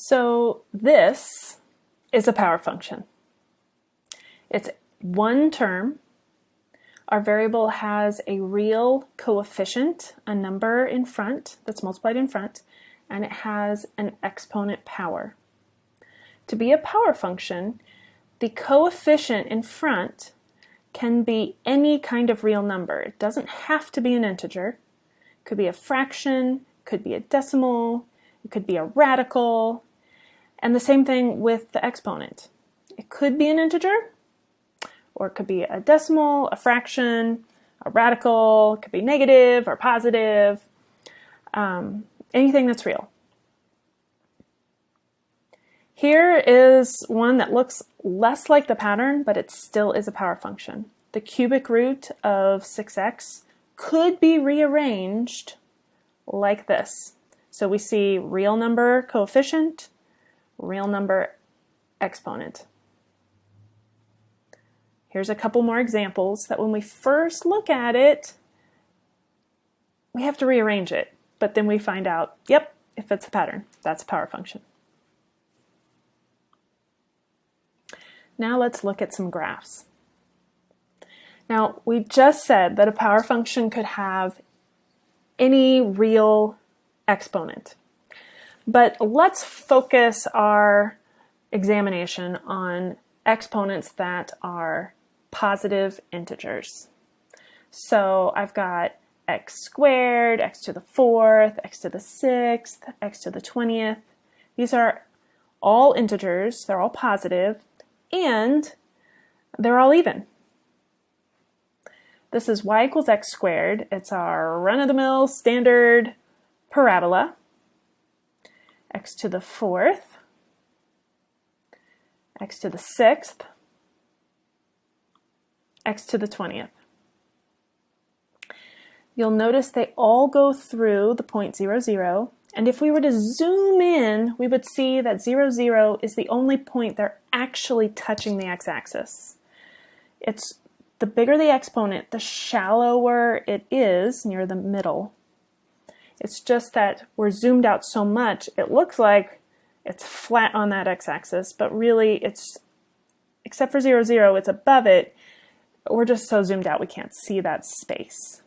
So this is a power function. It's one term. Our variable has a real coefficient, a number in front that's multiplied in front, and it has an exponent power. To be a power function, the coefficient in front can be any kind of real number. It doesn't have to be an integer. It could be a fraction, could be a decimal, it could be a radical, and the same thing with the exponent. It could be an integer, or it could be a decimal, a fraction, a radical, it could be negative or positive, anything that's real. Here is one that looks less like the pattern, but it still is a power function. The cubic root of 6x could be rearranged like this. So we see real number coefficient, real number exponent. Here's a couple more examples that when we first look at it, we have to rearrange it, but then we find out, yep, it fits the pattern. That's a power function. Now let's look at some graphs. Now, we just said that a power function could have any real exponent. But let's focus our examination on exponents that are positive integers. So I've got x squared, x to the 4th, x to the 6th, x to the 20th. These are all integers, they're all positive, and they're all even. This is y equals x squared. It's our run-of-the-mill standard parabola. X to the 4th, x to the 6th, x to the 20th. You'll notice they all go through the point 0, 0, and if we were to zoom in, we would see that 0, 0 is the only point they're actually touching the x-axis. It's the bigger the exponent, the shallower it is near the middle. It's just that we're zoomed out so much, it looks like it's flat on that x-axis, but really it's, except for 0, 0, it's above it. We're just so zoomed out we can't see that space.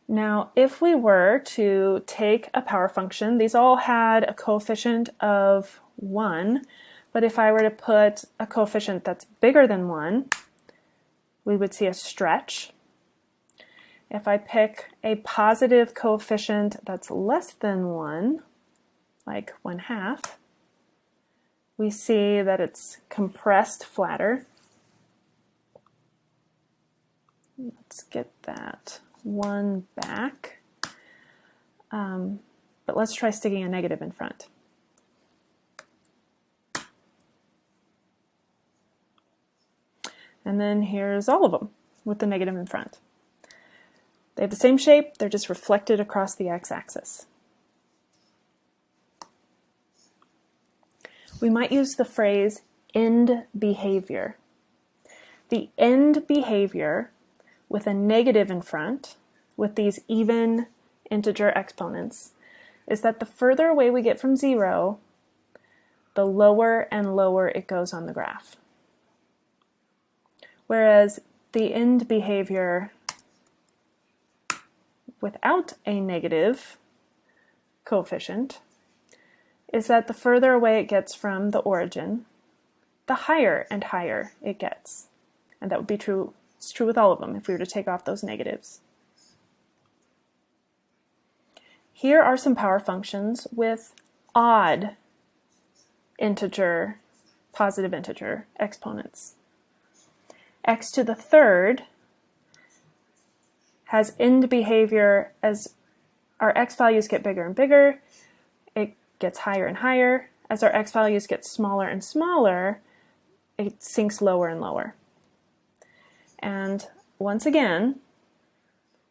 Now, if we were to take a power function, these all had a coefficient of 1, but if I were to put a coefficient that's bigger than 1, we would see a stretch. If I pick a positive coefficient that's less than 1, like 1/2, we see that it's compressed flatter. Let's get that 1 back. But let's try sticking a negative in front. And then here's all of them with the negative in front. They have the same shape, they're just reflected across the x-axis. We might use the phrase end behavior. The end behavior with a negative in front, with these even integer exponents, is that the further away we get from 0, the lower and lower it goes on the graph. Whereas the end behavior without a negative coefficient is that the further away it gets from the origin, the higher and higher it gets. And that would be true, it's true with all of them if we were to take off those negatives. Here are some power functions with odd integer, positive integer exponents. X to the 3rd has end behavior as our x values get bigger and bigger. It gets higher and higher. As our x values get smaller and smaller, it sinks lower and lower. And once again,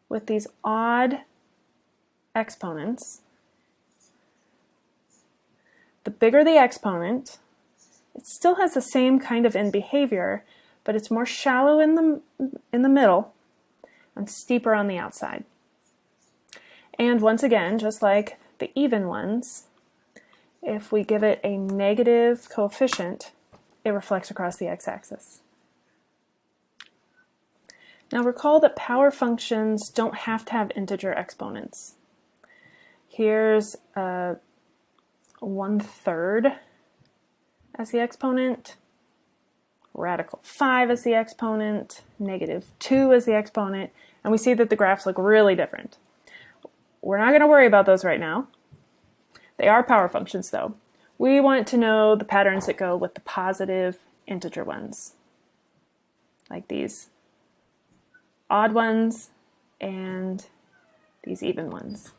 with these odd exponents, the bigger the exponent, it still has the same kind of end behavior, but it's more shallow in the middle and steeper on the outside. And once again, just like the even ones, if we give it a negative coefficient, it reflects across the x-axis. Now recall that power functions don't have to have integer exponents. Here's 1/3 as the exponent, radical 5 as the exponent, -2 as the exponent, and we see that the graphs look really different. We're not going to worry about those right now. They are power functions though. We want to know the patterns that go with the positive integer ones, like these odd ones and these even ones.